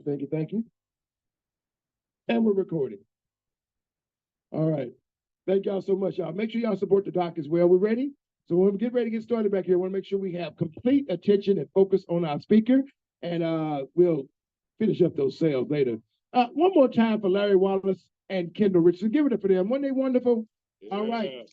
Thank you, thank you. And we're recording. All right. Thank y'all so much, y'all. Make sure y'all support the doc as well. We're ready? So when we get ready to get started back here, I want to make sure we have complete attention and focus on our speaker, and we'll finish up those sales later. One more time for Larry Wallace and Kendall Richardson. Give it up for them. Weren't they wonderful? Yeah. All right.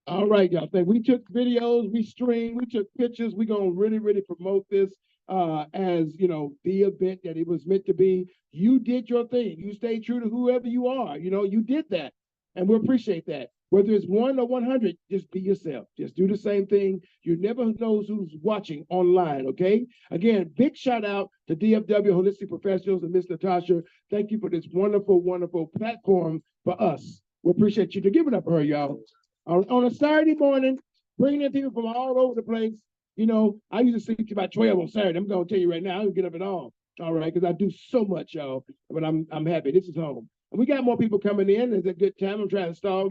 All right, y'all. We took videos, we streamed, we took pictures. We're going to really, really promote this as, you know, the event that it was meant to be. You did your thing. You stayed true to whoever you are. You know, you did that. And we appreciate that. Whether it's 1 or 100, just be yourself. Just do the same thing. You never know who's watching online, okay? Again, big shout out to DFW Holistic Professionals and Miss Natasha. Thank you for this wonderful, wonderful platform for us. We appreciate you. Give it up for her, y'all. On a Saturday morning, bringing in people from all over the place. You know, I used to sleep to about 12 on Saturday. I'm going to tell you right now, I don't get up at all. All right, because I do so much, y'all. But I'm happy. This is home. And we got more people coming in. It's a good time. I'm trying to stall.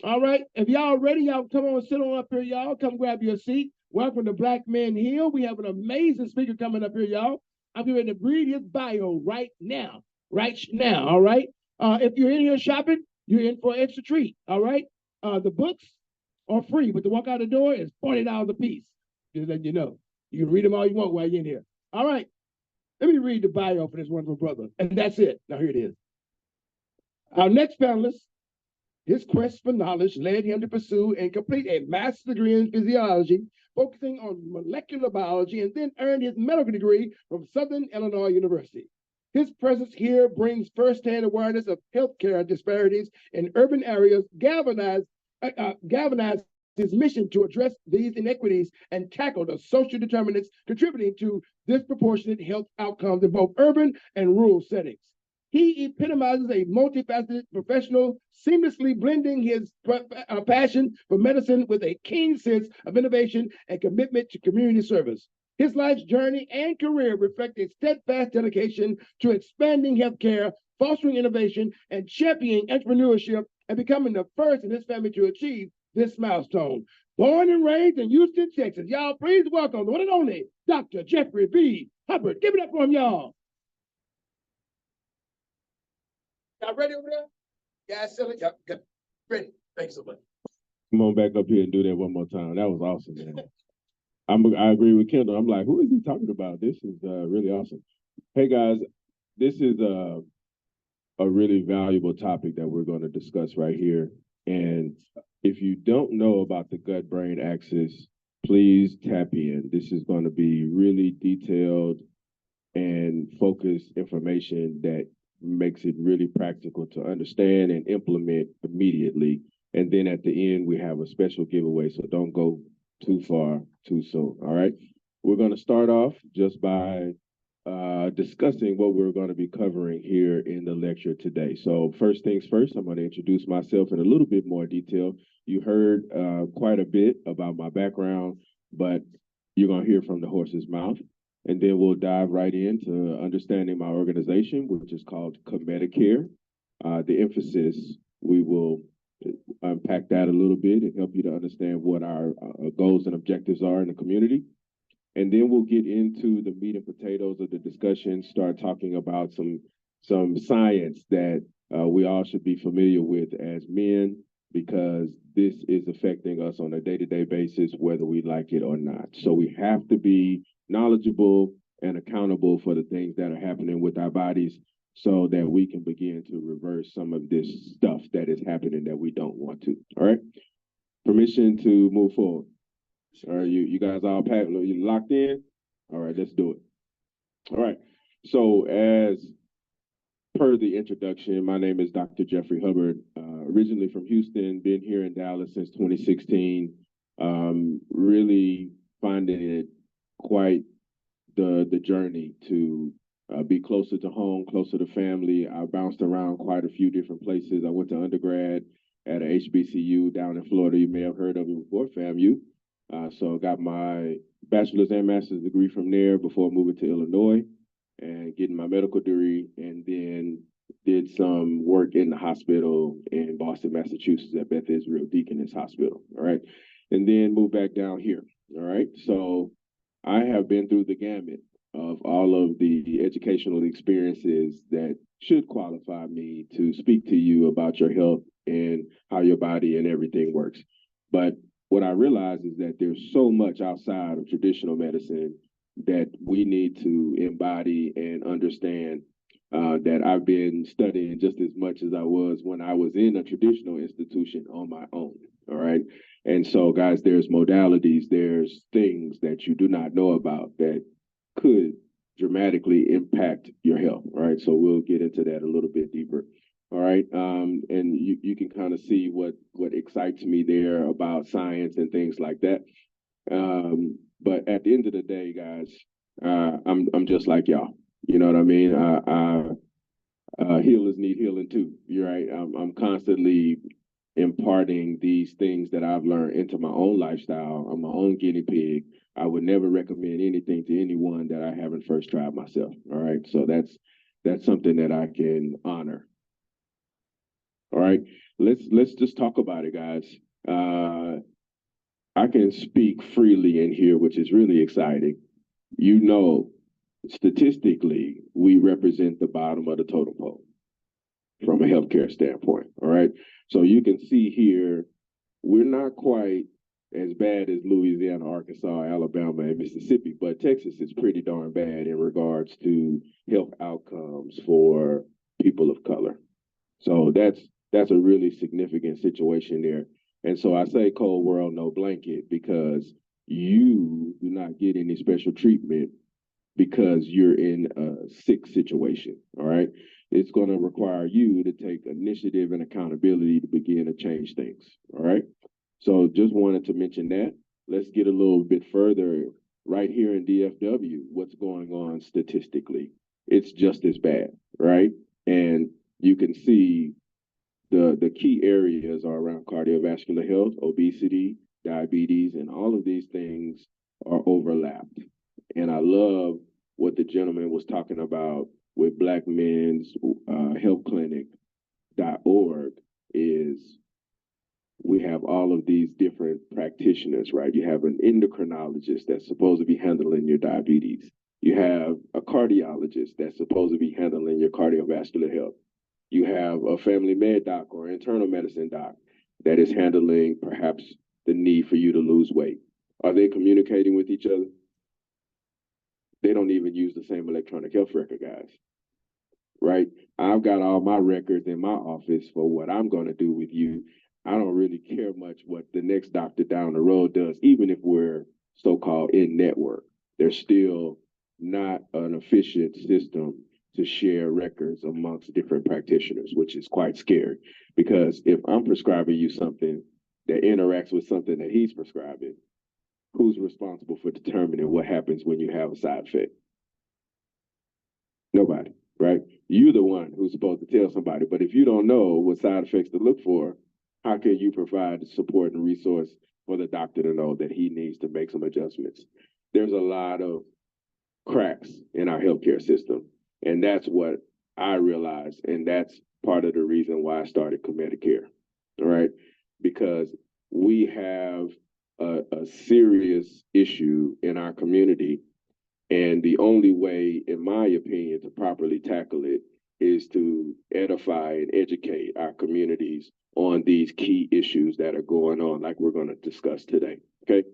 All right. If y'all ready, y'all come on, sit on up here, y'all. Come grab your seat. Welcome to Black Men Hill. We have an amazing speaker coming up here, y'all. I'm going to read his bio right now. Right now, all right? If you're in here shopping, you're in for an extra treat, all right? The books are free, but to walk out the door is $40 a piece. Just letting you know. You can read them all you want while you're in here. All right. Let me read the bio for this wonderful brother. And that's it. Now here it is. Our next panelist, his quest for knowledge led him to pursue and complete a master's degree in physiology, focusing on molecular biology, and then earned his medical degree from Southern Illinois University. His presence here brings firsthand awareness of healthcare disparities in urban areas, galvanized his mission to address these inequities and tackle the social determinants contributing to disproportionate health outcomes in both urban and rural settings. He epitomizes a multifaceted professional, seamlessly blending his passion for medicine with a keen sense of innovation and commitment to community service. His life's journey and career reflect a steadfast dedication to expanding healthcare, fostering innovation, and championing entrepreneurship, and becoming the first in his family to achieve this milestone. Born and raised in Houston, Texas. Y'all, please welcome the one and only Dr. Jeffrey B. Hubbard. Give it up for him, y'all. Y'all ready over there? Guys, silly? Y'all ready? Thanks so much. Come on back up here and do that one more time. That was awesome, man. I agree with Kendall. I'm like, who is he talking about? This is really awesome. Hey, guys, this is a really valuable topic that we're going to discuss right here. And if you don't know about the gut-brain axis, please tap in. This is going to be really detailed and focused information that makes it really practical to understand and implement immediately. And then at the end, we have a special giveaway, so don't go too far too soon, all right? We're going to start off just by discussing what we're going to be covering here in the lecture today. So first things first, I'm going to introduce myself in a little bit more detail. You heard quite a bit about my background, but you're going to hear from the horse's mouth. And then we'll dive right into understanding my organization, which is called KemetiCare. The emphasis, we will unpack that a little bit and help you to understand what our goals and objectives are in the community. And then we'll get into the meat and potatoes of the discussion, start talking about some science that we all should be familiar with as men, because this is affecting us on a day-to-day basis, whether we like it or not. So we have to be knowledgeable and accountable for the things that are happening with our bodies so that we can begin to reverse some of this stuff that is happening that we don't want to. All right? Permission to move forward. All right, you guys all packed, you locked in? All right, let's do it. All right, so as per the introduction, my name is Dr. Jeffrey Hubbard, originally from Houston, been here in Dallas since 2016, really finding it quite the journey to be closer to home, closer to family. I bounced around quite a few different places. I went to undergrad at a HBCU down in Florida. You may have heard of it before, FAMU. So I got my bachelor's and master's degree from there before moving to Illinois and getting my medical degree, and then did some work in the hospital in Boston, Massachusetts at Beth Israel Deaconess Hospital, all right? And then moved back down here, all right? So I have been through the gamut of all of the educational experiences that should qualify me to speak to you about your health and how your body and everything works. But what I realize is that there's so much outside of traditional medicine that we need to embody and understand, that I've been studying just as much as I was when I was in a traditional institution on my own. All right. And so, guys, there's modalities, there's things that you do not know about that could dramatically impact your health. All right. So we'll get into that a little bit deeper. All right. And you can kind of see what excites me there about science and things like that. But at the end of the day, guys, I'm just like y'all. You know what I mean? Healers need healing too. You're right. I'm constantly imparting these things that I've learned into my own lifestyle. I'm my own guinea pig. I would never recommend anything to anyone that I haven't first tried myself. All right. So that's something that I can honor. All right. Let's just talk about it, guys. I can speak freely in here, which is really exciting. You know, statistically, we represent the bottom of the totem pole from a healthcare standpoint. All right. So you can see here, we're not quite as bad as Louisiana, Arkansas, Alabama, and Mississippi, but Texas is pretty darn bad in regards to health outcomes for people of color. So that's a really significant situation there. And so I say cold world, no blanket, because you do not get any special treatment because you're in a sick situation. All right. It's going to require you to take initiative and accountability to begin to change things. All right. So just wanted to mention that. Let's get a little bit further right here in DFW. What's going on statistically? It's just as bad, right? And you can see the key areas are around cardiovascular health, obesity, diabetes, and all of these things are overlapped. And I love what the gentleman was talking about with Black Men's Health Clinic.org is we have all of these different practitioners, right? You have an endocrinologist that's supposed to be handling your diabetes. You have a cardiologist that's supposed to be handling your cardiovascular health. You have a family med doc or internal medicine doc that is handling perhaps the need for you to lose weight. Are they communicating with each other? They don't even use the same electronic health record, guys, right? I've got all my records in my office for what I'm going to do with you. I don't really care much what the next doctor down the road does, even if we're so-called in network. There's still not an efficient system to share records amongst different practitioners, which is quite scary. Because if I'm prescribing you something that interacts with something that he's prescribing, who's responsible for determining what happens when you have a side effect? Nobody, right? You're the one who's supposed to tell somebody. But if you don't know what side effects to look for, how can you provide the support and resource for the doctor to know that he needs to make some adjustments? There's a lot of cracks in our healthcare system. And that's what I realized. And that's part of the reason why I started KemetiCare. All right. Because we have a serious issue in our community. And the only way, in my opinion, to properly tackle it is to edify and educate our communities on these key issues that are going on, like we're going to discuss today. Okay.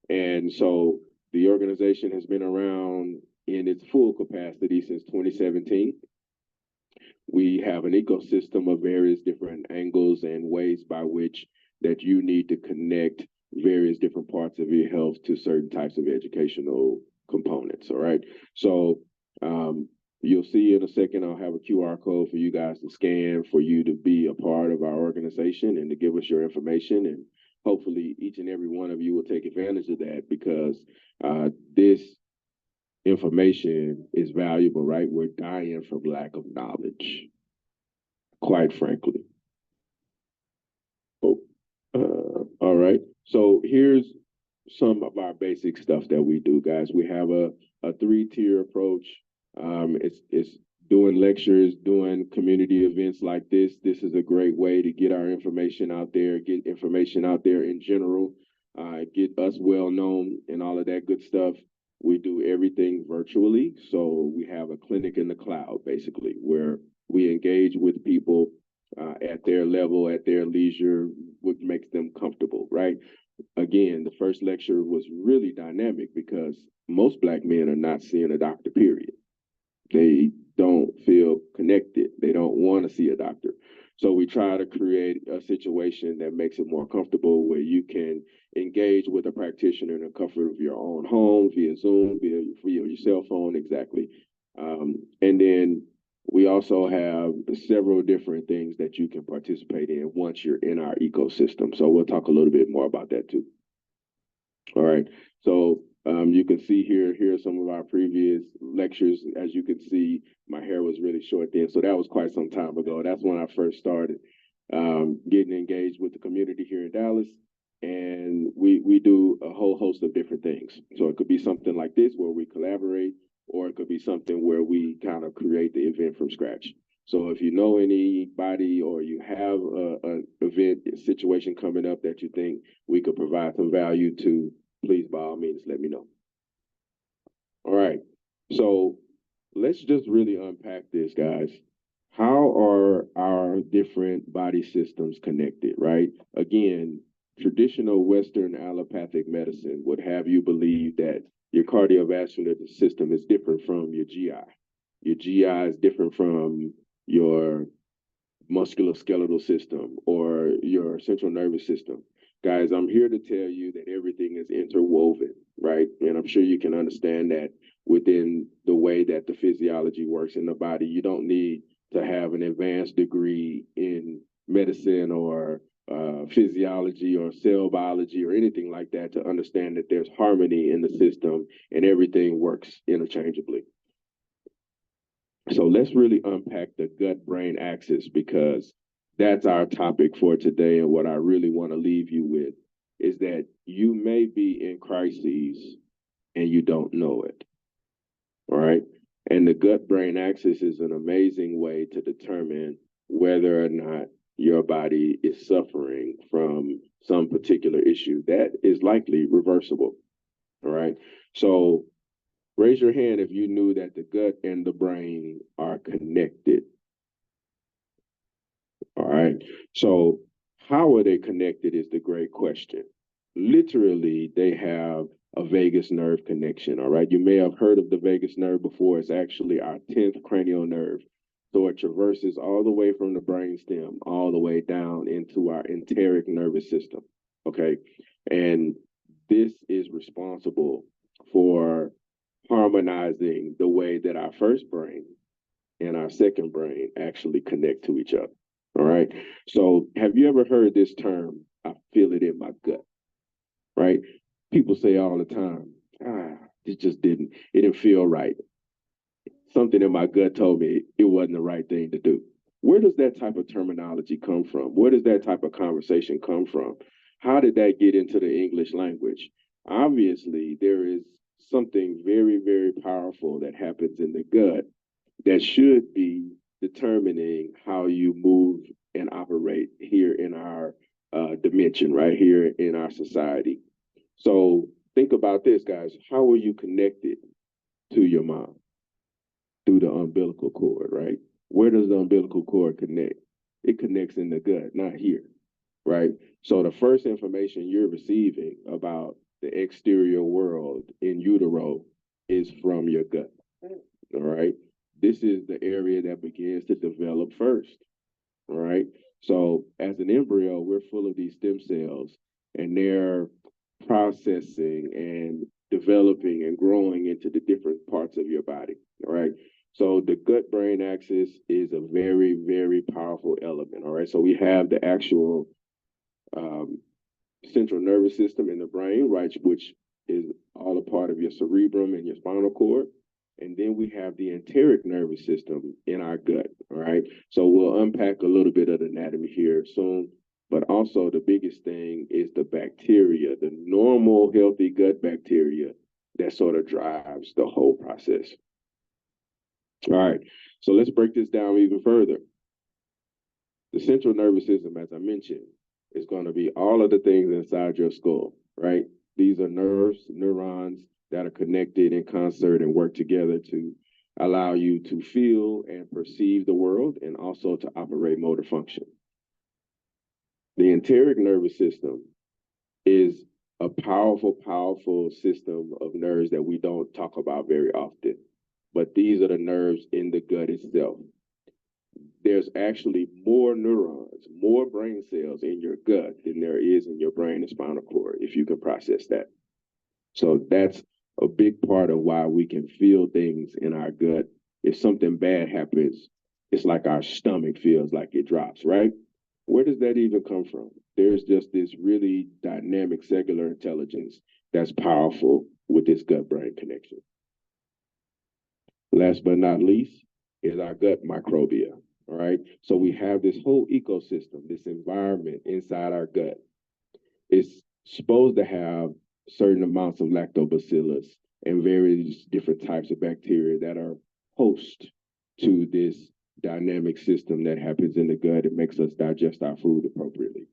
And so the organization has been around in its full capacity since 2017. We have an ecosystem of various different angles and ways by which that you need to connect various different parts of your health to certain types of educational components. All right. So you'll see in a second, I'll have a QR code for you guys to scan for you to be a part of our organization and to give us your information. And hopefully each and every one of you will take advantage of that, because this information is valuable, right? We're dying from lack of knowledge, quite frankly. Oh, all right. So here's some of our basic stuff that we do, guys. We have a three-tier approach. It's doing lectures, doing community events like this. This is a great way to get our information out there, get information out there in general, get us well known and all of that good stuff. We do everything virtually. So we have a clinic in the cloud, basically, where we engage with people at their level, at their leisure, what makes them comfortable, right? Again, the first lecture was really dynamic because most Black men are not seeing a doctor, period. They don't feel connected. They don't want to see a doctor. So we try to create a situation that makes it more comfortable where you can engage with a practitioner in the comfort of your own home, via Zoom, via your cell phone, exactly. And then we also have several different things that you can participate in once you're in our ecosystem. So we'll talk a little bit more about that too. All right. So you can see here are some of our previous lectures. As you can see, my hair was really short then. So that was quite some time ago. That's when I first started getting engaged with the community here in Dallas. And we do a whole host of different things. So it could be something like this where we collaborate, or it could be something where we kind of create the event from scratch. So if you know anybody or you have an event situation coming up that you think we could provide some value to, please, by all means, let me know. All right. So let's just really unpack this, guys. How are our different body systems connected, right? Again, traditional Western allopathic medicine would have you believe that your cardiovascular system is different from your GI. Your GI is different from your musculoskeletal system or your central nervous system. Guys, I'm here to tell you that everything is interwoven, right? And I'm sure you can understand that within the way that the physiology works in the body. You don't need to have an advanced degree in medicine or physiology or cell biology or anything like that to understand that there's harmony in the system and everything works interchangeably. So let's really unpack the gut-brain axis, because that's our topic for today. And what I really want to leave you with is that you may be in crises and you don't know it. All right. And the gut-brain axis is an amazing way to determine whether or not your body is suffering from some particular issue that is likely reversible. All right. So raise your hand if you knew that the gut and the brain are connected. All right. So how are they connected is the great question. Literally, they have a vagus nerve connection. All right. You may have heard of the vagus nerve before. It's actually our 10th cranial nerve. So it traverses all the way from the brainstem all the way down into our enteric nervous system. Okay. And this is responsible for harmonizing the way that our first brain and our second brain actually connect to each other. All right. So have you ever heard this term, I feel it in my gut, right? People say all the time, it didn't feel right. Something in my gut told me it wasn't the right thing to do. Where does that type of terminology come from? Where does that type of conversation come from? How did that get into the English language? Obviously, there is something very, very powerful that happens in the gut that should be determining how you move and operate here in our dimension, right here in our society. So think about this, guys. How are you connected to your mom? Through the umbilical cord, right? Where does the umbilical cord connect? It connects in the gut, not here, right? So the first information you're receiving about the exterior world in utero is from your gut, all right? This is the area that begins to develop first, all right? So as an embryo, we're full of these stem cells, and they're processing and developing and growing into the different parts of your body, all right? So the gut-brain axis is a very, very powerful element, all right? So we have the actual central nervous system in the brain, right, which is all a part of your cerebrum and your spinal cord. And then we have the enteric nervous system in our gut, all right? So we'll unpack a little bit of the anatomy here soon, but also the biggest thing is the bacteria, the normal healthy gut bacteria that sort of drives the whole process. All right, so let's break this down even further. The central nervous system, as I mentioned, is going to be all of the things inside your skull, right? These are nerves, neurons, that are connected in concert and work together to allow you to feel and perceive the world and also to operate motor function. The enteric nervous system is a powerful, powerful system of nerves that we don't talk about very often. But these are the nerves in the gut itself. There's actually more neurons, more brain cells in your gut than there is in your brain and spinal cord, if you can process that. So that's a big part of why we can feel things in our gut. If something bad happens, it's like our stomach feels like it drops, right? Where does that even come from? There's just this really dynamic cellular intelligence that's powerful with this gut-brain connection. Last but not least is our gut microbia, all right? So we have this whole ecosystem, this environment inside our gut. It's supposed to have certain amounts of lactobacillus and various different types of bacteria that are host to this dynamic system that happens in the gut. It makes us digest our food appropriately.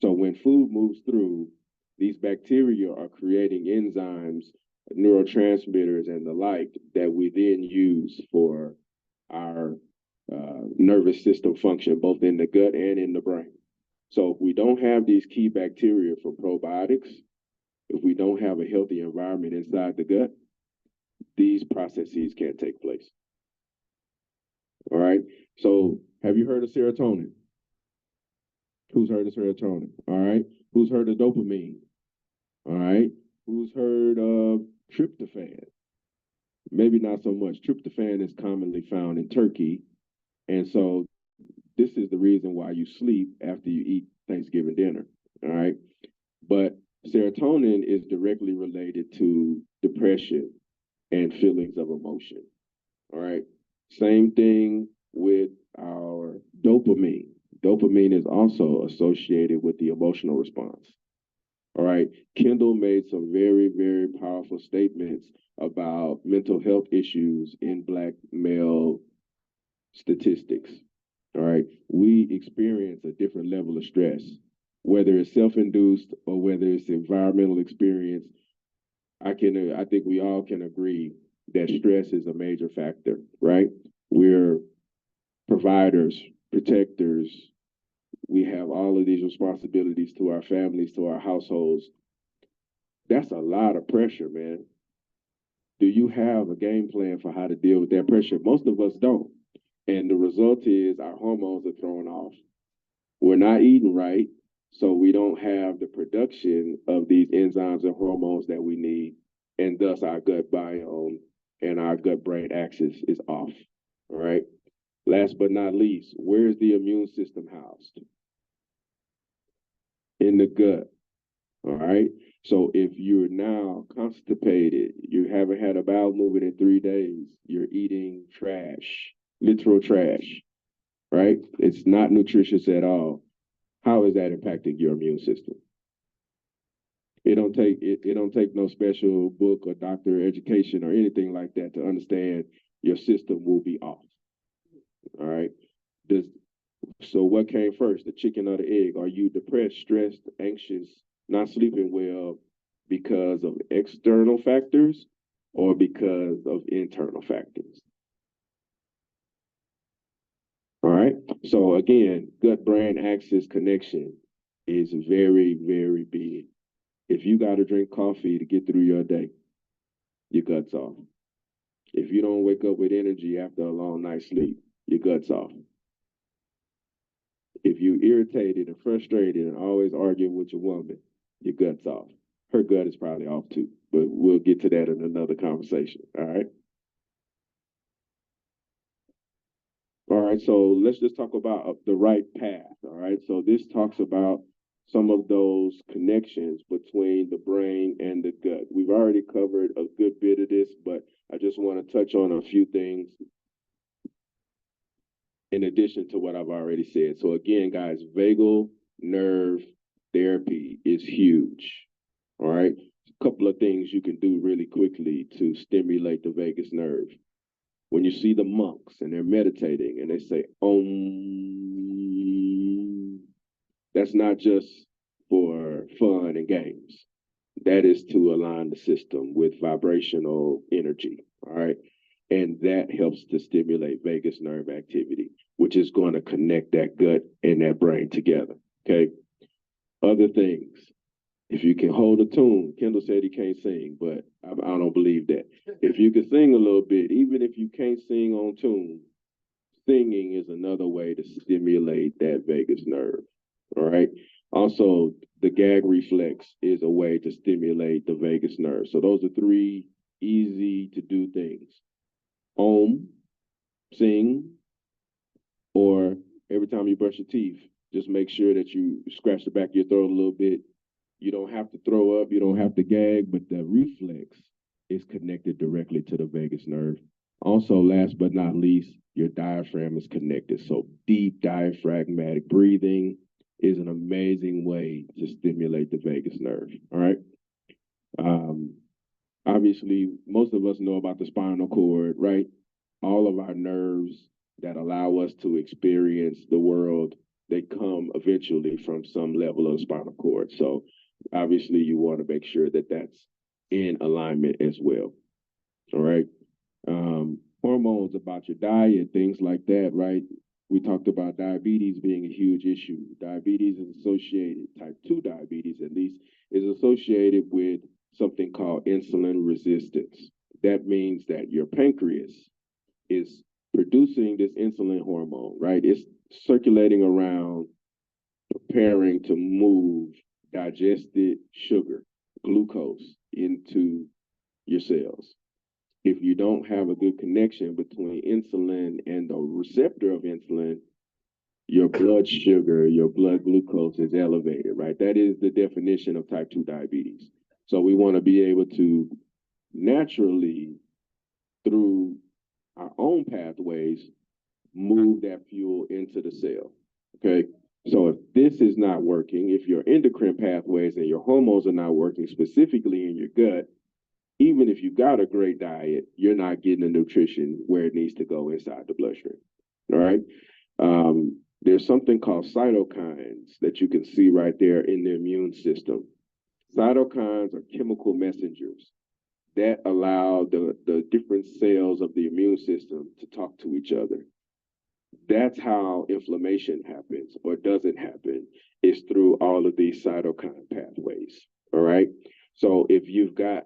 So when food moves through, these bacteria are creating enzymes, neurotransmitters, and the like that we then use for our nervous system function, both in the gut and in the brain. So if we don't have these key bacteria for probiotics, if we don't have a healthy environment inside the gut, these processes can't take place. All right. So have you heard of serotonin? Who's heard of serotonin? All right. Who's heard of dopamine? All right. Who's heard of tryptophan? Maybe not so much. Tryptophan is commonly found in turkey. And so this is the reason why you sleep after you eat Thanksgiving dinner. All right. But serotonin is directly related to depression and feelings of emotion. All right. Same thing with our dopamine. Dopamine is also associated with the emotional response. All right. Kendall made some very, very powerful statements about mental health issues in Black male statistics. All right. We experience a different level of stress, whether it's self-induced or whether it's environmental experience. I think we all can agree that stress is a major factor, right? We're providers, protectors. We have all of these responsibilities to our families, to our households. That's a lot of pressure, man. Do you have a game plan for how to deal with that pressure? Most of us don't. And the result is our hormones are thrown off. We're not eating right, so we don't have the production of these enzymes and hormones that we need, and thus our gut biome and our gut-brain axis is off, all right? Last but not least, where is the immune system housed? In the gut, all right? So if you're now constipated, you haven't had a bowel movement in 3 days, you're eating trash, literal trash, right? It's not nutritious at all. How is that impacting your immune system? It don't take no special book or doctor education or anything like that to understand your system will be off. All right. So what came first, the chicken or the egg? Are you depressed, stressed, anxious, not sleeping well because of external factors or because of internal factors? All right. So again, gut-brain axis connection is very, very big. If you got to drink coffee to get through your day, your gut's off. If you don't wake up with energy after a long night's sleep, your gut's off. If you irritated and frustrated and always arguing with your woman, your gut's off. Her gut is probably off too, but we'll get to that in another conversation. All right. All right, so let's just talk about the right path. All right, so this talks about some of those connections between the brain and the gut. We've already covered a good bit of this, but I just want to touch on a few things in addition to what I've already said. So again, guys, vagal nerve therapy is huge. All right, a couple of things you can do really quickly to stimulate the vagus nerve. When you see the monks and they're meditating and they say, Om, that's not just for fun and games. That is to align the system with vibrational energy, all right? And that helps to stimulate vagus nerve activity, which is going to connect that gut and that brain together, okay? Other things, if you can hold a tune, Kendall said he can't sing, but I don't believe that. If you can sing a little bit, even if you can't sing on tune, singing is another way to stimulate that vagus nerve, all right? Also, the gag reflex is a way to stimulate the vagus nerve. So those are three easy to do things. Sing, or every time you brush your teeth, just make sure that you scratch the back of your throat a little bit. You don't have to throw up, you don't have to gag, but the reflex is connected directly to the vagus nerve. Also, last but not least, your diaphragm is connected. So deep diaphragmatic breathing is an amazing way to stimulate the vagus nerve, all right? Obviously, most of us know about the spinal cord, right? All of our nerves that allow us to experience the world, they come eventually from some level of the spinal cord. So obviously you want to make sure that that's in alignment as well, all right? Hormones about your diet, things like that, right? We talked about diabetes being a huge issue. Diabetes is associated, type 2 diabetes at least, is associated with something called insulin resistance. That means that your pancreas is producing this insulin hormone, right? It's circulating around, preparing to move digested sugar, glucose, into your cells. If you don't have a good connection between insulin and the receptor of insulin, your blood sugar, your blood glucose is elevated, right? That is the definition of type 2 diabetes. So we want to be able to naturally, through our own pathways, move that fuel into the cell, okay? So if this is not working, if your endocrine pathways and your hormones are not working specifically in your gut, even if you got a great diet, you're not getting the nutrition where it needs to go inside the bloodstream, all right? There's something called cytokines that you can see right there in the immune system. Cytokines are chemical messengers that allow the different cells of the immune system to talk to each other. That's how inflammation happens or doesn't happen, is through all of these cytokine pathways, all right? So if you've got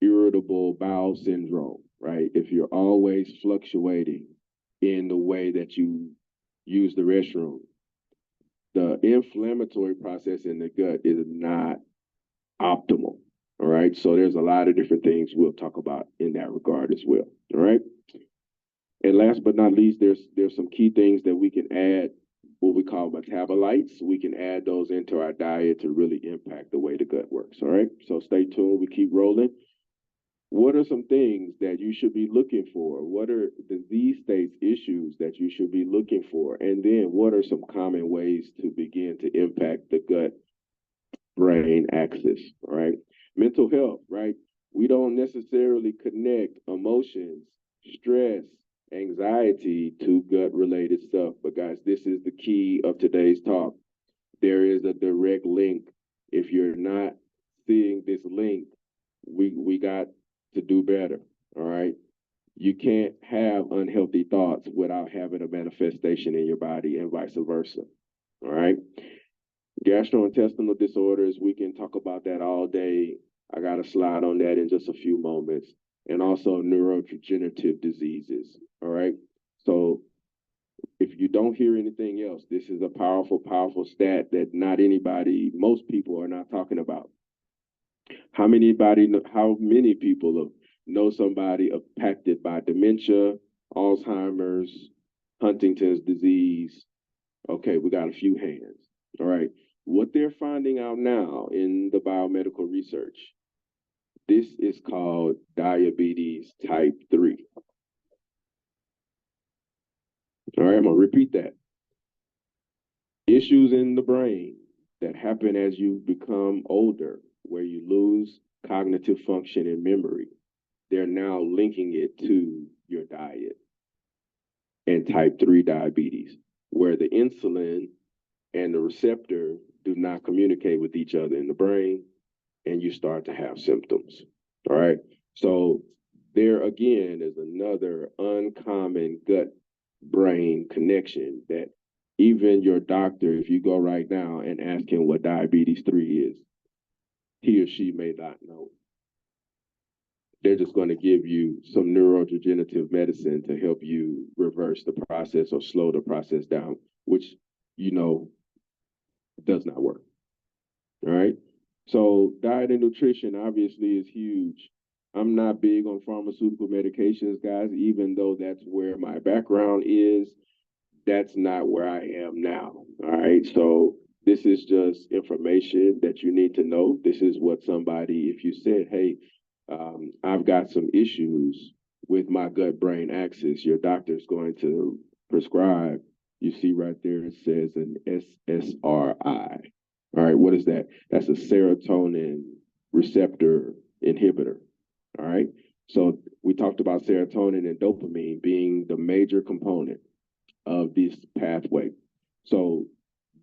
irritable bowel syndrome, right? If you're always fluctuating in the way that you use the restroom, the inflammatory process in the gut is not optimal, all right? So there's a lot of different things we'll talk about in that regard as well, all right? And last but not least, there's some key things that we can add, what we call metabolites. We can add those into our diet to really impact the way the gut works, all right? So stay tuned, we keep rolling. What are some things that you should be looking for? What are disease states, issues that you should be looking for? And then what are some common ways to begin to impact the gut-brain axis, all right? Mental health, right? We don't necessarily connect emotions, stress, anxiety to gut-related stuff. But guys, this is the key of today's talk. There is a direct link. If you're not seeing this link, we got to do better, all right? You can't have unhealthy thoughts without having a manifestation in your body and vice versa, all right? Gastrointestinal disorders, we can talk about that all day. I got a slide on that in just a few moments. And also neurodegenerative diseases, all right? So if you don't hear anything else, this is a powerful, powerful stat that not anybody, most people are not talking about. How many people know somebody impacted by dementia, Alzheimer's, Huntington's disease? Okay, we got a few hands, all right? What they're finding out now in the biomedical research, this is called diabetes type 3. All right, I'm gonna repeat that. Issues in the brain that happen as you become older, where you lose cognitive function and memory, they're now linking it to your diet and type 3 diabetes, where the insulin and the receptor do not communicate with each other in the brain. and you start to have symptoms. All right. So there again is another uncommon gut brain connection that even your doctor, if you go right now and ask him what diabetes 3 is, he or she may not know. They're just going to give you some neurodegenerative medicine to help you reverse the process or slow the process down, which, you know, does not work. All right. So diet and nutrition obviously is huge. I'm not big on pharmaceutical medications, guys, even though that's where my background is. That's not where I am now. All right. So this is just information that you need to know. This is what somebody, if you said, hey, I've got some issues with my gut brain axis, your doctor's going to prescribe. You see right there, it says an SSRI. All right, what is that? That's a serotonin receptor inhibitor. All right, so we talked about serotonin and dopamine being the major component of this pathway. So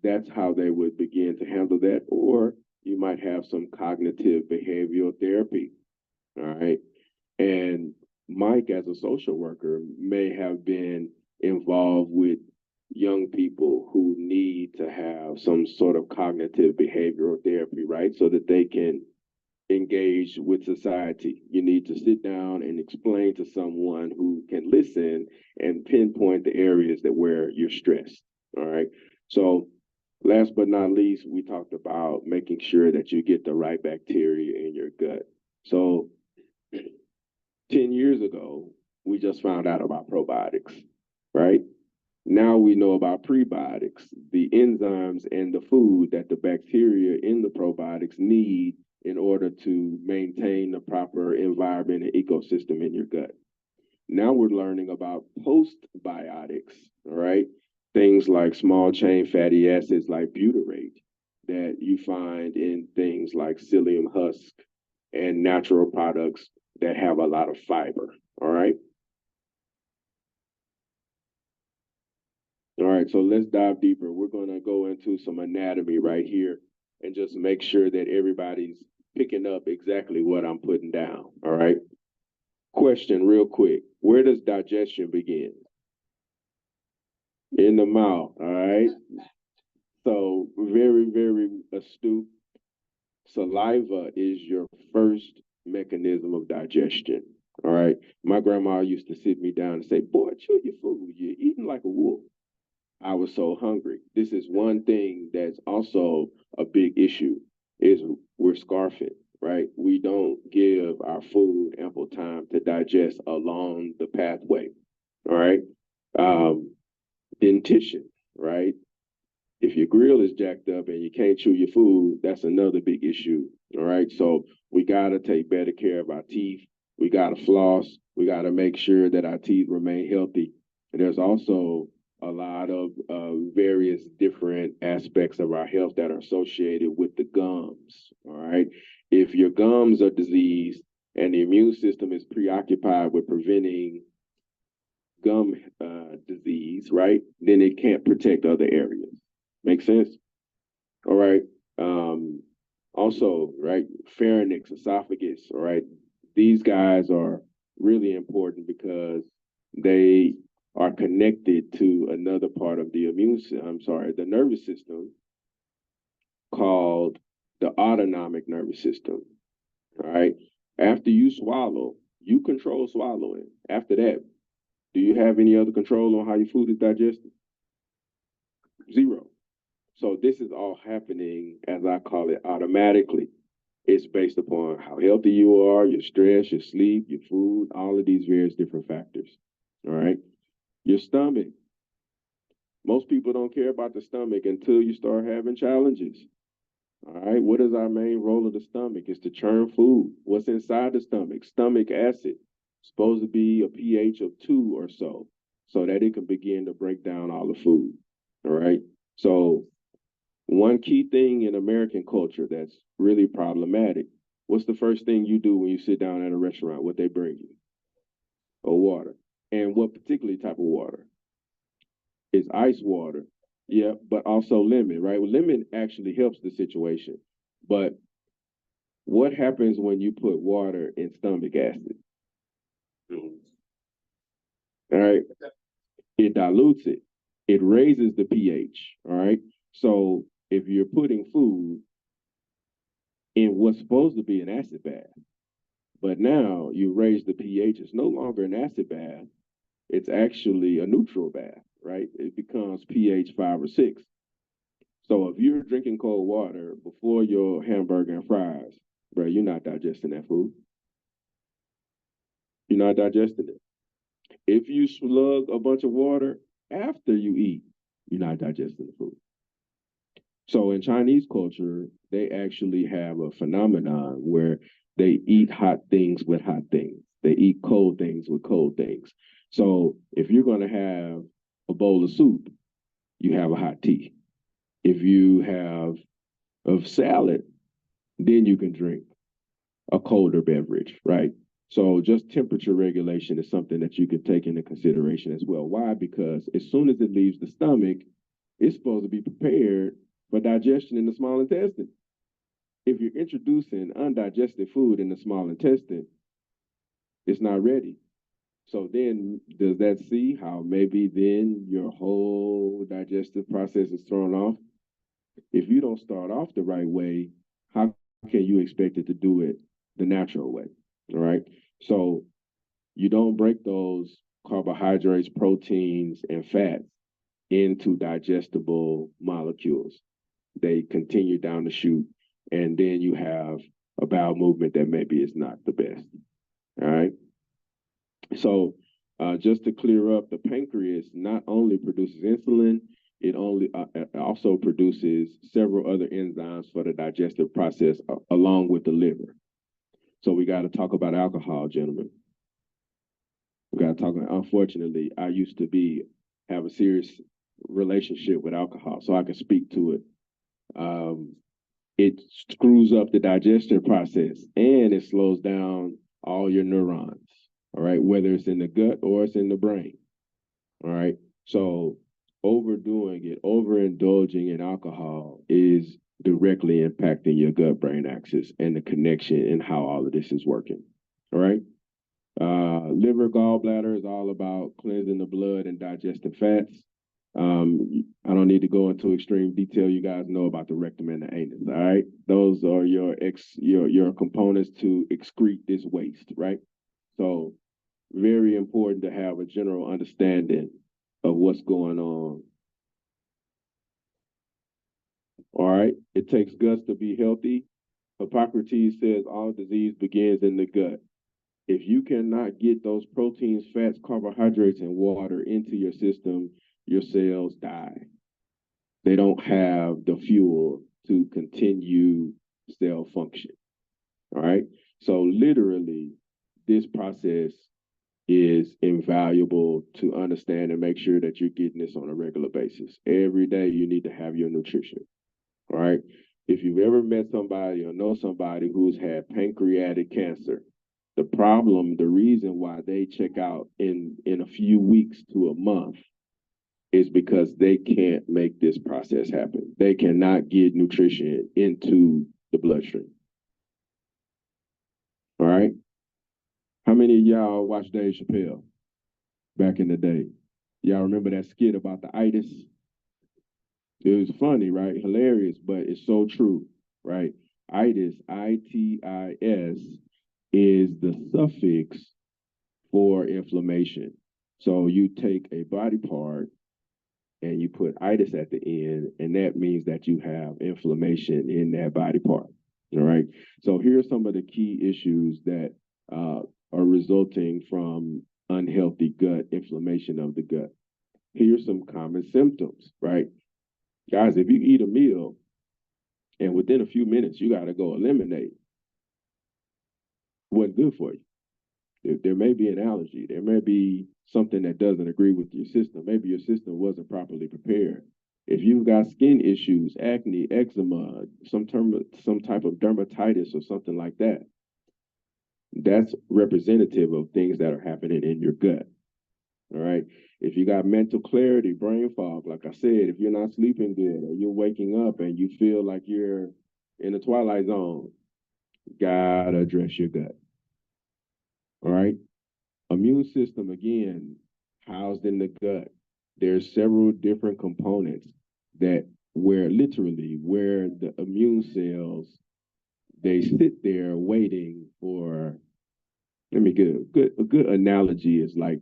that's how they would begin to handle that. Or you might have some cognitive behavioral therapy. All right. And Mike, as a social worker, may have been involved with young people who need to have some sort of cognitive behavioral therapy, right? So that they can engage with society. You need to sit down and explain to someone who can listen and pinpoint the areas that where you're stressed. All right. So last but not least, we talked about making sure that you get the right bacteria in your gut. So 10 years ago, we just found out about probiotics, right? Now we know about prebiotics, the enzymes and the food that the bacteria in the probiotics need in order to maintain the proper environment and ecosystem in your gut. Now we're learning about postbiotics, all right? Things like small chain fatty acids like butyrate that you find in things like psyllium husk and natural products that have a lot of fiber, all right? All right, so let's dive deeper. We're gonna go into some anatomy right here and just make sure that everybody's picking up exactly what I'm putting down, all right? Question real quick, where does digestion begin? In the mouth, all right? So very, very astute. Saliva is your first mechanism of digestion, all right? My grandma used to sit me down and say, boy, chew your food, you're eating like a wolf. I was so hungry. This is one thing that's also a big issue is we're scarfing, right? We don't give our food ample time to digest along the pathway, all right? Dentition, right? If your grill is jacked up and you can't chew your food, that's another big issue, all right? So we gotta take better care of our teeth. We gotta floss. We gotta make sure that our teeth remain healthy. And there's also a lot of various different aspects of our health that are associated with the gums, all right? If your gums are diseased and the immune system is preoccupied with preventing gum disease, right, then it can't protect other areas. Make sense? All right. Also, right, pharynx, esophagus, all right, these guys are really important because they are connected to another part of the the nervous system called the autonomic nervous system. All right. After you swallow, you control swallowing. After that, do you have any other control on how your food is digested? Zero. So this is all happening, as I call it, automatically. It's based upon how healthy you are, your stress, your sleep, your food, all of these various different factors. All right. Your stomach. Most people don't care about the stomach until you start having challenges. All right. What is our main role of the stomach? It's to churn food. What's inside the stomach? Stomach acid. Supposed to be a pH of 2 or so that it can begin to break down all the food. All right. So one key thing in American culture that's really problematic, what's the first thing you do when you sit down at a restaurant? What they bring you? A water. And what particular type of water? It's ice water. Yeah, but also lemon, right? Well, lemon actually helps the situation. But What happens when you put water in stomach acid? All right. It dilutes it. It raises the pH. All right. So if you're putting food in what's supposed to be an acid bath, but now you raise the pH, it's no longer an acid bath. It's actually a neutral bath, right? It becomes pH 5 or 6. So if you're drinking cold water before your hamburger and fries, bro, you're not digesting that food. You're not digesting it. If you slug a bunch of water after you eat, you're not digesting the food. So in Chinese culture, they actually have a phenomenon where they eat hot things with hot things. They eat cold things with cold things. So if you're going to have a bowl of soup, you have a hot tea. If you have a salad, then you can drink a colder beverage, right? So just temperature regulation is something that you can take into consideration as well. Why? Because as soon as it leaves the stomach, it's supposed to be prepared for digestion in the small intestine. If you're introducing undigested food in the small intestine, it's not ready. So then does that see how maybe then your whole digestive process is thrown off? If you don't start off the right way, how can you expect it to do it the natural way? All right. So you don't break those carbohydrates, proteins, and fats into digestible molecules. They continue down the chute, and then you have a bowel movement that maybe is not the best. All right. So just to clear up, the pancreas not only produces insulin, it also produces several other enzymes for the digestive process along with the liver. So we got to talk about alcohol, gentlemen. We got to talk. Unfortunately, I used to have a serious relationship with alcohol, so I can speak to it. It screws up the digestion process and it slows down all your neurons. All right, whether it's in the gut or it's in the brain. All right, so overdoing it, overindulging in alcohol is directly impacting your gut-brain axis and the connection and how all of this is working. All right. Liver, gallbladder is all about cleansing the blood and digesting fats. I don't need to go into extreme detail. You guys know about the rectum and the anus. All right, those are your components to excrete this waste. Right. So very important to have a general understanding of what's going on. All right. It takes guts to be healthy. Hippocrates says all disease begins in the gut. If you cannot get those proteins, fats, carbohydrates, and water into your system, your cells die. They don't have the fuel to continue cell function. All right. So literally, this process is invaluable to understand and make sure that you're getting this on a regular basis. Every day you need to have your nutrition. All right. If you've ever met somebody or know somebody who's had pancreatic cancer, the reason why they check out in a few weeks to a month is because they can't make this process happen. They cannot get nutrition into the bloodstream. All right. How many of y'all watched Dave Chappelle back in the day? Y'all remember that skit about the itis? It was funny, right? Hilarious, but it's so true, right? Itis, I-T-I-S, is the suffix for inflammation. So you take a body part and you put itis at the end, and that means that you have inflammation in that body part. All right. So here are some of the key issues that are resulting from unhealthy gut, inflammation of the gut. Here's some common symptoms, right? Guys, if you eat a meal and within a few minutes you got to go eliminate, wasn't good for you. There may be an allergy. There may be something that doesn't agree with your system. Maybe your system wasn't properly prepared. If you've got skin issues, acne, eczema, some type of dermatitis or something like that, that's representative of things that are happening in your gut. All right. If you got mental clarity, brain fog, like I said, if you're not sleeping good or you're waking up and you feel like you're in the twilight zone, Gotta address your gut. All right. Immune system, again, housed in the gut. There's several different components that where the immune cells, they sit there waiting for, let me get a good analogy is like,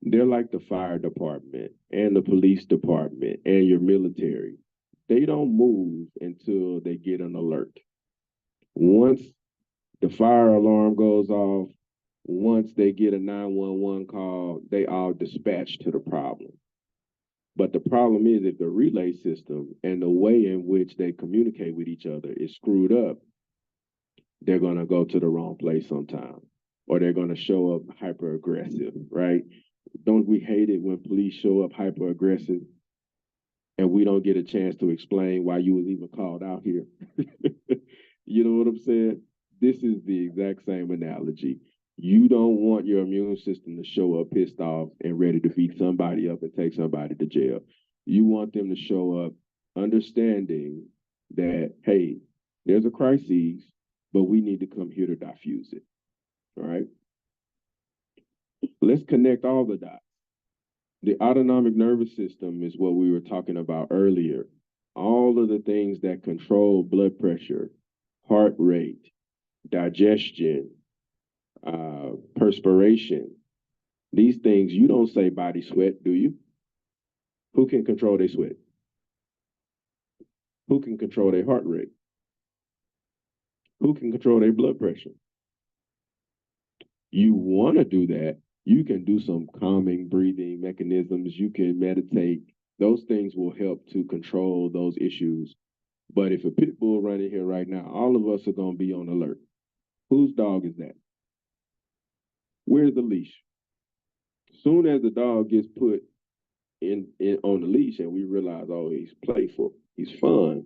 they're like the fire department and the police department and your military. They don't move until they get an alert. Once the fire alarm goes off, once they get a 911 call, they all dispatch to the problem. But the problem is if the relay system and the way in which they communicate with each other is screwed up, they're going to go to the wrong place sometime, or they're going to show up hyper aggressive, right? Don't we hate it when police show up hyper aggressive and we don't get a chance to explain why you was even called out here? You know what I'm saying? This is the exact same analogy. You don't want your immune system to show up pissed off and ready to beat somebody up and take somebody to jail. You want them to show up understanding that, hey, there's a crisis, but we need to come here to diffuse it. All right? Let's connect all the dots. The autonomic nervous system is what we were talking about earlier. All of the things that control blood pressure, heart rate, digestion, perspiration, these things, you don't say body sweat, do you? Who can control their sweat? Who can control their heart rate? Who can control their blood pressure? You want to do that, you can do some calming breathing mechanisms, you can meditate. Those things will help to control those issues. But if a pit bull running here right now, all of us are going to be on alert. Whose dog is that? Where's the leash? Soon as the dog gets put in on the leash and we realize, oh, he's playful, he's fun,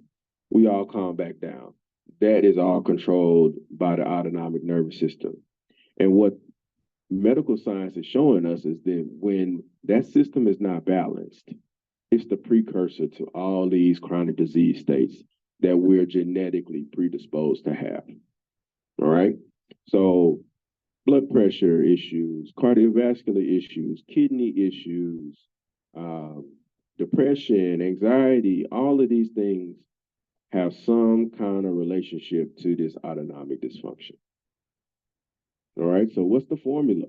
we all calm back down. That is all controlled by the autonomic nervous system. And what medical science is showing us is that when that system is not balanced, it's the precursor to all these chronic disease states that we're genetically predisposed to have. All right? So blood pressure issues, cardiovascular issues, kidney issues, depression, anxiety, all of these things have some kind of relationship to this autonomic dysfunction. All right, so what's the formula?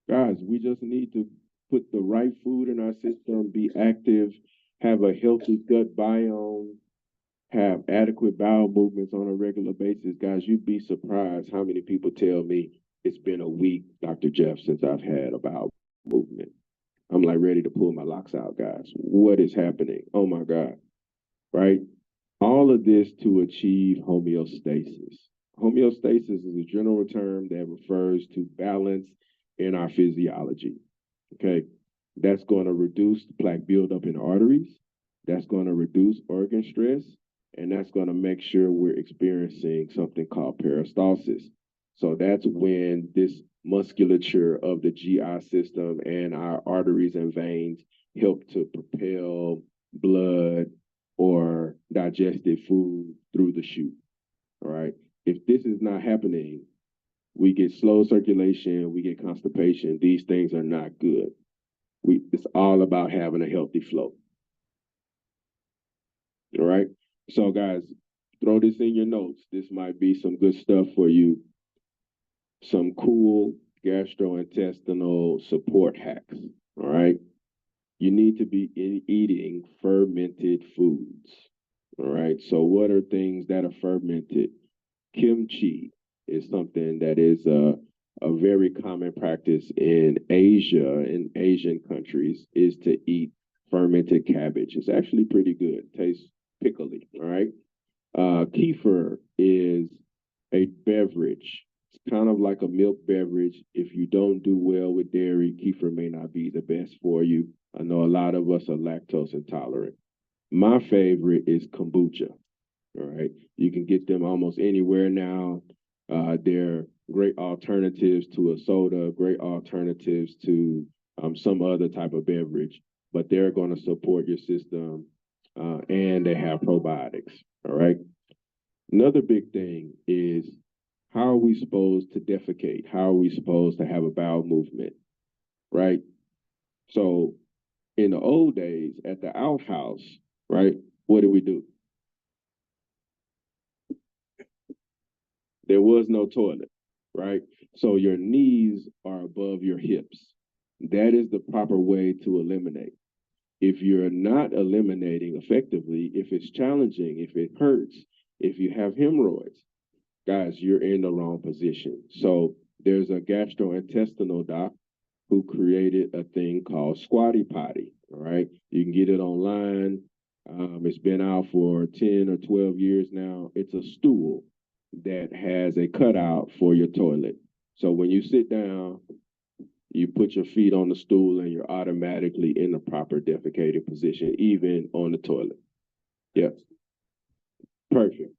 Guys, we just need to put the right food in our system, be active, have a healthy gut biome, have adequate bowel movements on a regular basis. Guys, you'd be surprised how many people tell me it's been a week, Dr. Jeff, since I've had a bowel movement. I'm like ready to pull my locks out, guys. What is happening? Oh my God, right? All of this to achieve homeostasis. Homeostasis is a general term that refers to balance in our physiology, okay? That's going to reduce plaque buildup in arteries. That's going to reduce organ stress. And that's going to make sure we're experiencing something called peristalsis. So that's when this musculature of the GI system and our arteries and veins help to propel blood or digested food through the chute. All right. If this is not happening, we get slow circulation, we get constipation. These things are not good. It's all about having a healthy flow. All right. So guys, throw this in your notes. This might be some good stuff for you. Some cool gastrointestinal support hacks. All right. You need to be eating fermented foods. All right. So what are things that are fermented? Kimchi is something that is a very common practice in Asia, in Asian countries, is to eat fermented cabbage. It's actually pretty good. It tastes pickly, all right? Kefir is a beverage. It's kind of like a milk beverage. If you don't do well with dairy, kefir may not be the best for you. I know a lot of us are lactose intolerant. My favorite is kombucha. All right. You can get them almost anywhere now. They're great alternatives to a soda, great alternatives to some other type of beverage, but they're going to support your system and they have probiotics. All right. Another big thing is, how are we supposed to defecate? How are we supposed to have a bowel movement, right? So in the old days at the outhouse, right, what did we do? There was no toilet, right? So your knees are above your hips. That is the proper way to eliminate. If you're not eliminating effectively, if it's challenging, if it hurts, if you have hemorrhoids, guys, you're in the wrong position. So there's a gastrointestinal doc who created a thing called Squatty Potty. All right. You can get it online. It's been out for 10 or 12 years now. It's a stool that has a cutout for your toilet. So when you sit down, you put your feet on the stool and you're automatically in the proper defecating position, even on the toilet. Yeah. Perfect.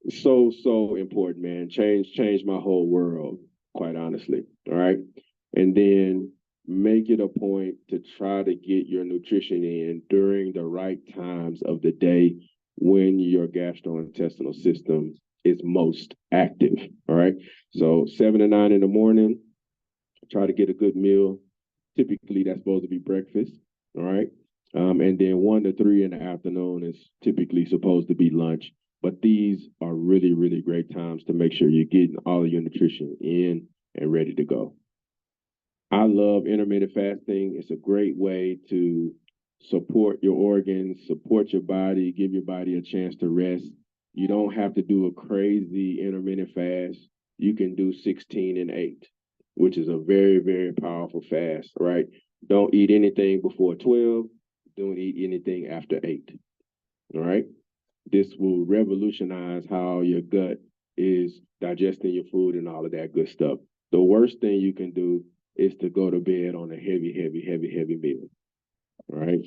So important, man. Changed my whole world, quite honestly. All right. And then make it a point to try to get your nutrition in during the right times of the day when your gastrointestinal system is most active. All right. So 7 to 9 in the morning, try to get a good meal. Typically, that's supposed to be breakfast. All right. And then 1 to 3 in the afternoon is typically supposed to be lunch. But these are really, really great times to make sure you're getting all of your nutrition in and ready to go. I love intermittent fasting. It's a great way to support your organs, support your body, give your body a chance to rest. You don't have to do a crazy intermittent fast. You can do 16 and 8, which is a very, very powerful fast, right? Don't eat anything before 12. Don't eat anything after 8, all right? This will revolutionize how your gut is digesting your food and all of that good stuff. The worst thing you can do is to go to bed on a heavy meal. All right.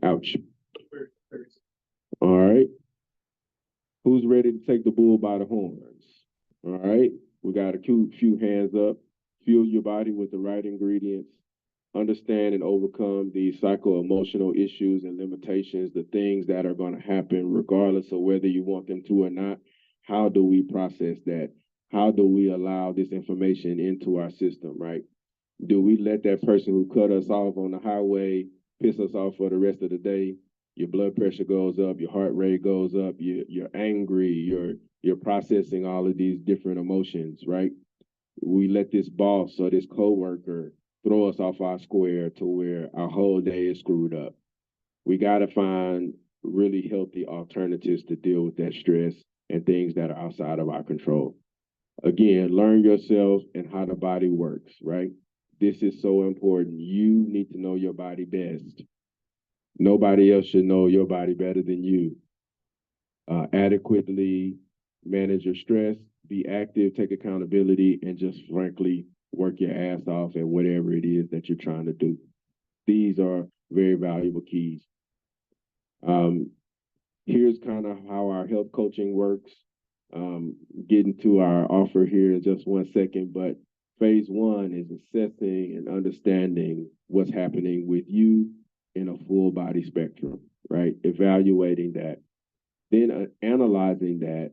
Ouch. All right. Who's ready to take the bull by the horns? All right. We got a few hands up. Fuel your body with the right ingredients. Understand and overcome these psycho-emotional issues and limitations, the things that are going to happen regardless of whether you want them to or not. How do we process that? How do we allow this information into our system, right? Do we let that person who cut us off on the highway piss us off for the rest of the day? Your blood pressure goes up, your heart rate goes up, you're angry, you're processing all of these different emotions, right? We let this boss or this coworker throw us off our square to where our whole day is screwed up. We got to find really healthy alternatives to deal with that stress and things that are outside of our control. Again, learn yourself and how the body works, right? This is so important. You need to know your body best. Nobody else should know your body better than you. Adequately manage your stress, be active, take accountability, and just frankly work your ass off at whatever it is that you're trying to do. These are very valuable keys. Here's kind of how our health coaching works. Getting to our offer here in just 1 second, but phase 1 is assessing and understanding what's happening with you in a full body spectrum, right? Evaluating that, then analyzing that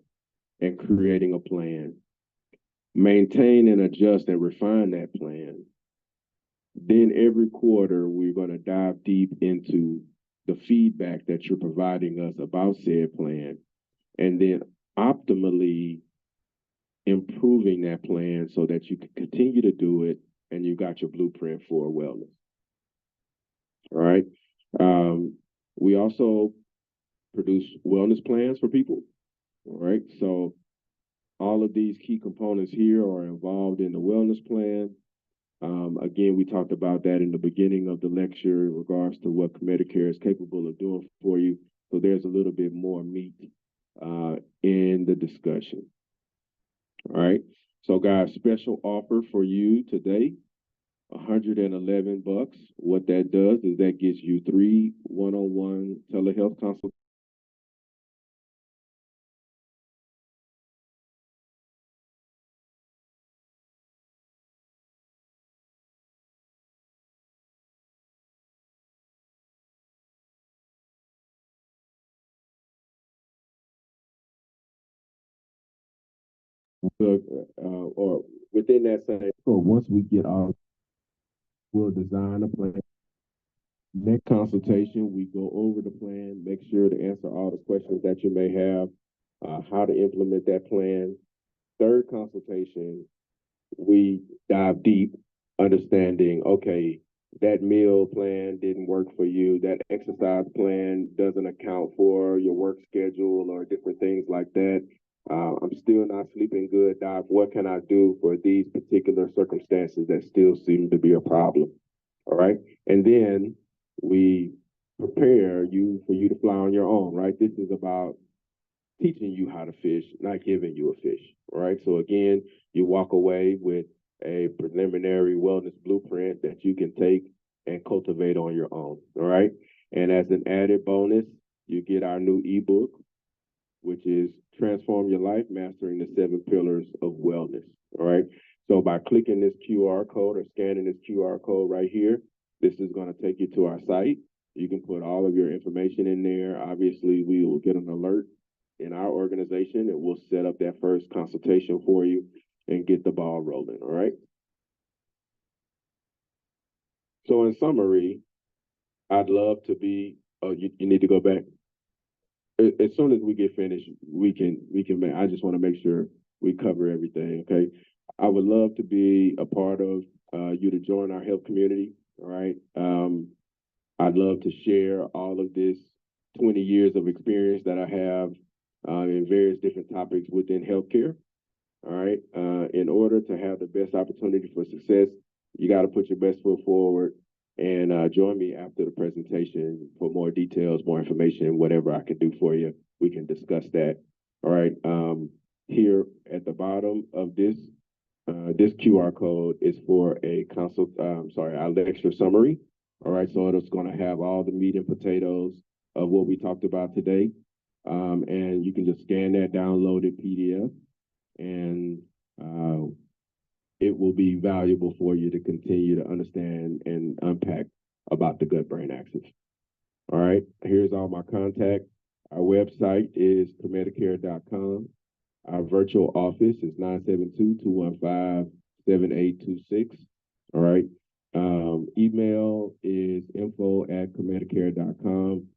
and creating a plan. Maintain and adjust and refine that plan. Then every quarter, we're going to dive deep into the feedback that you're providing us about said plan, and then optimally improving that plan so that you can continue to do it and you got your blueprint for wellness. All right. We also produce wellness plans for people. All right. So all of these key components here are involved in the wellness plan. Again, we talked about that in the beginning of the lecture in regards to what KemetiCare is capable of doing for you. So there's a little bit more meat in the discussion. All right. So guys, special offer for you today, $111. What that does is that gets you 3 one-on-one telehealth consultations. or within that same. So once we get our, we'll design a plan. Next consultation, we go over the plan, make sure to answer all the questions that you may have, how to implement that plan. Third consultation, we dive deep, understanding, okay, that meal plan didn't work for you, that exercise plan doesn't account for your work schedule or different things like that. I'm still not sleeping good, Doc. What can I do for these particular circumstances that still seem to be a problem? All right. And then we prepare you for you to fly on your own, right? This is about teaching you how to fish, not giving you a fish, right? So again, you walk away with a preliminary wellness blueprint that you can take and cultivate on your own, all right? And as an added bonus, you get our new ebook, which is Transform Your Life, Mastering the 7 Pillars of Wellness, all right? So by clicking this QR code or scanning this QR code right here, this is going to take you to our site. You can put all of your information in there. Obviously, we will get an alert in our organization, and we'll set up that first consultation for you and get the ball rolling, all right? So in summary, I'd love to be, oh, you need to go back. As soon as we get finished, we can I just want to make sure we cover everything, okay? I would love to be a part of you to join our health community, all right? I'd love to share all of this 20 years of experience that I have in various different topics within healthcare, all right? In order to have the best opportunity for success, you got to put your best foot forward and join me after the presentation for more details, more information, whatever I can do for you. We can discuss that. All right. Here at the bottom of this QR code is for our lecture summary. All right. So it's going to have all the meat and potatoes of what we talked about today. And you can just scan that, download it, PDF, and it will be valuable for you to continue to understand and unpack about the gut-brain axis. All right, here's all my contact. Our website is KemetiCare.com. Our virtual office is 972-215-7826. All right. Email is info@KemetiCare.com.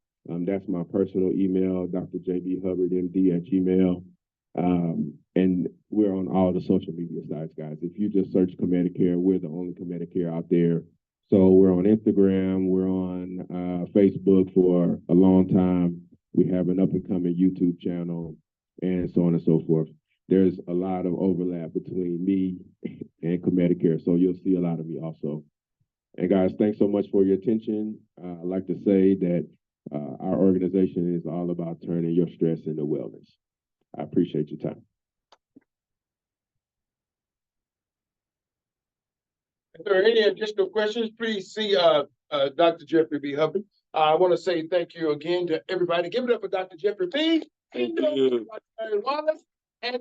That's my personal email, Dr. Hubbard M.D. @gmail. And we're on all the social media sites, guys. If you just search KemetiCare, we're the only KemetiCare out there. So we're on Instagram, we're on Facebook for a long time. We have an up-and-coming YouTube channel, and so on and so forth. There's a lot of overlap between me and KemetiCare, so you'll see a lot of me also. And guys, thanks so much for your attention. I'd like to say that our organization is all about turning your stress into wellness. I appreciate your time. If there are any additional questions, please see Dr. Jeffrey B. Hubbard. I want to say thank you again to everybody. Give it up for Dr. Jeffrey B. Thank you. Wallace, and